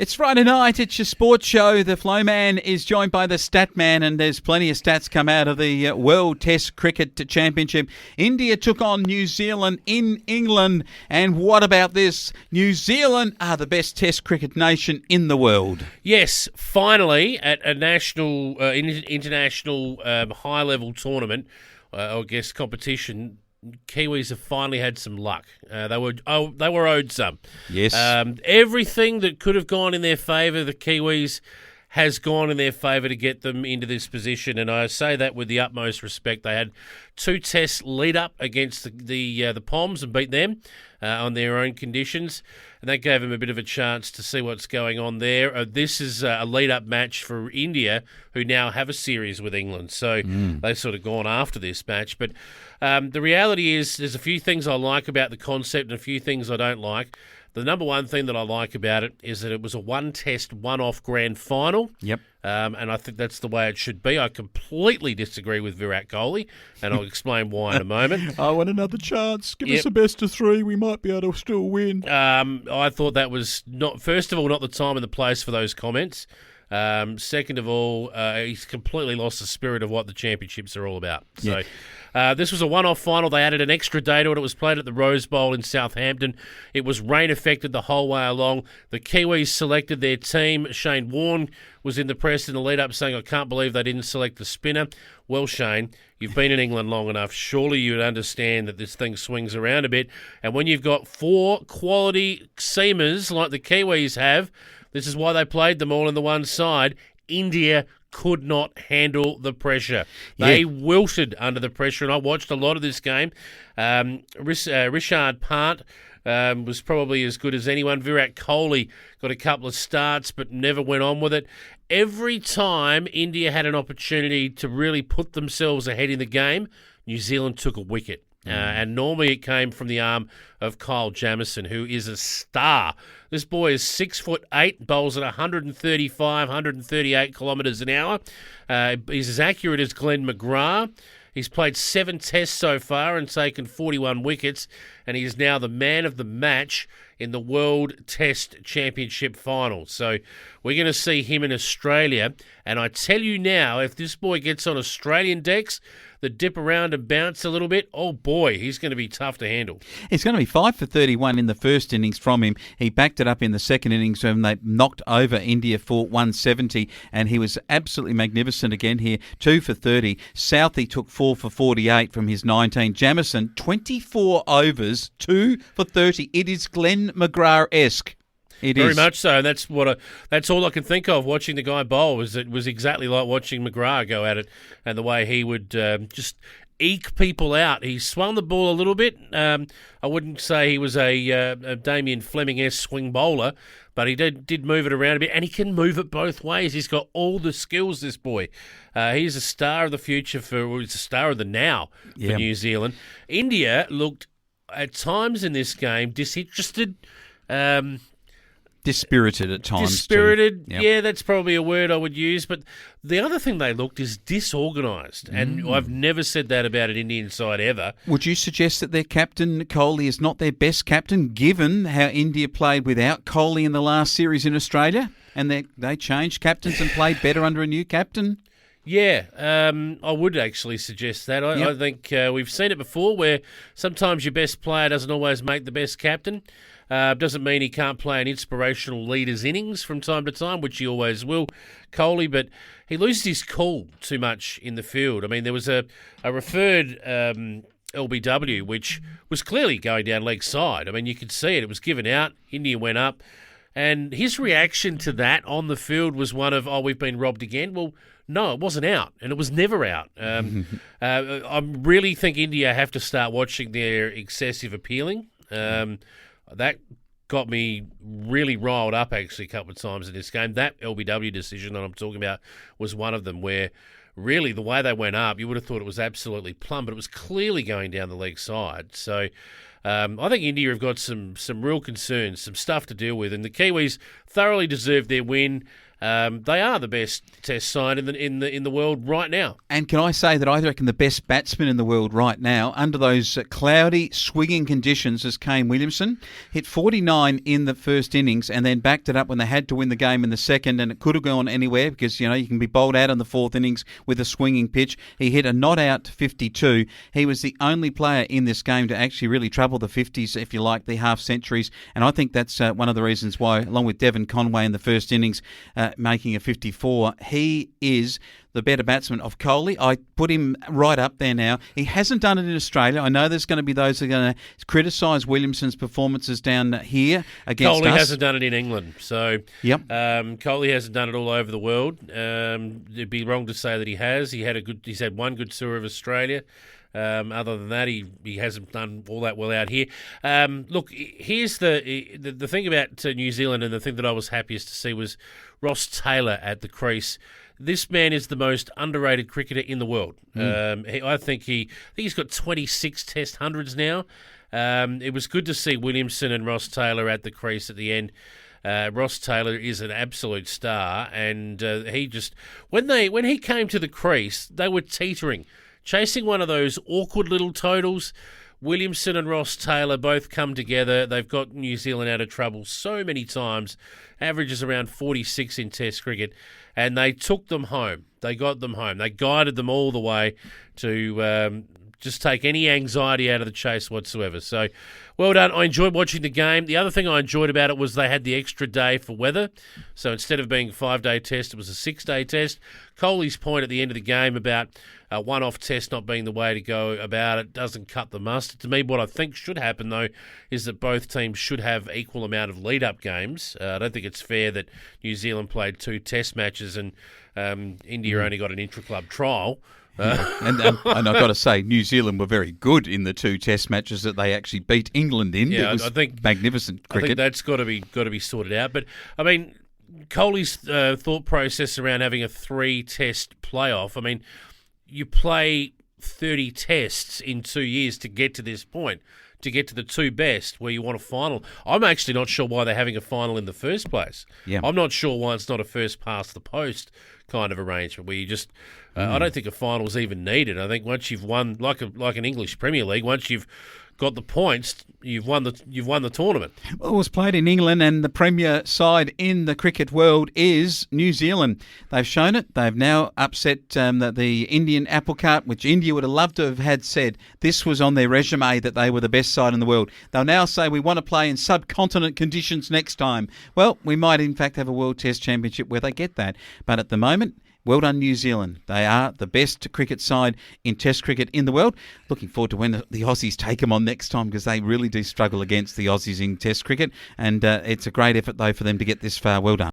It's Friday night, it's your sports show. The Flow Man is joined by the Stat Man, and there's plenty of stats come out of the World Test Cricket Championship. India took on New Zealand in England, and what about this? New Zealand are the best Test cricket nation in the world. Yes, finally, at a national, international high-level tournament, I guess competition, Kiwis have finally had some luck. They were owed some. Yes. Everything that could have gone in their favour, the Kiwis has gone in their favour to get them into this position, and I say that with the utmost respect. They had 2 tests lead up against the Poms and beat them on their own conditions, and that gave them a bit of a chance to see what's going on there. This is a lead-up match for India, who now have a series with England, so they've sort of gone after this match. But the reality is there's a few things I like about the concept and a few things I don't like. The number one thing that I like about it is that it was a one-test, one-off grand final. Yep. And I think that's the way it should be. I completely disagree with Virat Kohli, and I'll explain why in a moment. I want another chance. Give us a best of 3. We might be able to still win. I thought that was, first of all, not the time and the place for those comments. Second of all, he's completely lost the spirit of what the championships are all about. So this was a one-off final. They added an extra day to it. It was played at the Rose Bowl in Southampton. It was rain-affected the whole way along. The Kiwis selected their team. Shane Warne was in the press in the lead-up saying, I can't believe they didn't select the spinner. Well, Shane, you've been in England long enough. Surely you would understand that this thing swings around a bit. And when you've got 4 quality seamers like the Kiwis have, this is why they played them all on the one side. India could not handle the pressure. They wilted under the pressure, and I watched a lot of this game. Rishad Pant was probably as good as anyone. Virat Kohli got a couple of starts but never went on with it. Every time India had an opportunity to really put themselves ahead in the game, New Zealand took a wicket. And normally it came from the arm of Kyle Jamieson, who is a star. This boy is 6'8", bowls at 135, 138 kilometres an hour. He's as accurate as Glenn McGrath. He's played 7 tests so far and taken 41 wickets, and he is now the man of the match in the World Test Championship final. So we're going to see him in Australia, and I tell you now, if this boy gets on Australian decks that dip around and bounce a little bit, oh boy, he's going to be tough to handle. He's going to be 5 for 31 in the first innings from him. He backed it up in the second innings when they knocked over India for 170, and he was absolutely magnificent again here, 2 for 30. Southey took 4 for 48 from his 19. Jamieson, 24 overs, 2 for 30. It is Glenn McGrath-esque. Very much so, and that's all I can think of watching the guy bowl. It was exactly like watching McGrath go at it, and the way he would just eke people out. He swung the ball a little bit. I wouldn't say he was a Damien Fleming-esque swing bowler, but he did move it around a bit, and he can move it both ways. He's got all the skills, this boy. He's a star of the future he's a star of the now for New Zealand. India looked at times in this game disinterested. Dispirited at times. Dispirited, yeah, that's probably a word I would use. But the other thing they looked is disorganised. And I've never said that about an Indian side ever. Would you suggest that their captain, Kohli, is not their best captain, given how India played without Kohli in the last series in Australia? And they changed captains and played better under a new captain? Yeah, I would actually suggest that. I think we've seen it before where sometimes your best player doesn't always make the best captain. Doesn't mean he can't play an inspirational leader's innings from time to time, which he always will, Kohli, but he loses his cool too much in the field. I mean, there was a referred LBW, which was clearly going down leg side. I mean, you could see it. It was given out. India went up. And his reaction to that on the field was one of, we've been robbed again. Well, no, it wasn't out, and it was never out. I really think India have to start watching their excessive appealing. That got me really riled up, actually, a couple of times in this game. That LBW decision that I'm talking about was one of them where really the way they went up, you would have thought it was absolutely plumb, but it was clearly going down the leg side. So I think India have got some real concerns, some stuff to deal with, and the Kiwis thoroughly deserved their win. They are the best Test side in the world right now. And can I say that I reckon the best batsman in the world right now, under those cloudy, swinging conditions, is Kane Williamson. Hit 49 in the first innings and then backed it up when they had to win the game in the second, and it could have gone anywhere because, you can be bowled out in the fourth innings with a swinging pitch. He hit a not-out 52. He was the only player in this game to actually really trouble the 50s, if you like, the half-centuries, and I think that's one of the reasons why, along with Devon Conway in the first innings, making a 54, he is the better batsman of Kohli. I put him right up there now. He hasn't done it in Australia. I know there's going to be those who are going to criticise Williamson's performances down here against us. Kohli hasn't done it in England. So yep. Kohli hasn't done it all over the world. It'd be wrong to say that he has. He's had one good tour of Australia. Other than that, he hasn't done all that well out here. Look, here's the thing about New Zealand, and the thing that I was happiest to see was Ross Taylor at the crease. This man is the most underrated cricketer in the world. I think he's got 26 Test hundreds now. It was good to see Williamson and Ross Taylor at the crease at the end. Ross Taylor is an absolute star, and he just when he came to the crease, they were teetering, chasing one of those awkward little totals. Williamson and Ross Taylor both come together. They've got New Zealand out of trouble so many times. Averages around 46 in Test cricket, and they took them home. They got them home. They guided them all the way to just take any anxiety out of the chase whatsoever. So, well done. I enjoyed watching the game. The other thing I enjoyed about it was they had the extra day for weather. So instead of being a 5-day test, it was a 6-day test. Kohli's point at the end of the game about a one-off test not being the way to go about it doesn't cut the mustard. To me, what I think should happen, though, is that both teams should have equal amount of lead-up games. I don't think it's fair that New Zealand played 2 test matches and India only got an intra-club trial. And I've got to say, New Zealand were very good in the 2 test matches that they actually beat England in. Yeah, it was I think magnificent cricket. I think that's got to be sorted out. But I mean, Kohli's thought process around having a 3-test playoff. I mean, you play 30 tests in 2 years to get to this point, to get to the 2 best where you want a final. I'm actually not sure why they're having a final in the first place. Yeah. I'm not sure why it's not a first past the post kind of arrangement where you just I don't think a final's even needed. I think once you've won, like an English Premier League, once you've got the points, you've won the tournament. Well, it was played in England, and the premier side in the cricket world is New Zealand. They've shown it. They've now upset the Indian apple cart, which India would have loved to have had said this was on their resume that they were the best side in the world. They'll now say we want to play in subcontinent conditions next time. Well, we might in fact have a World Test Championship where they get that. But at the moment, well done, New Zealand. They are the best cricket side in Test cricket in the world. Looking forward to when the Aussies take them on next time, because they really do struggle against the Aussies in Test cricket. And it's a great effort, though, for them to get this far. Well done.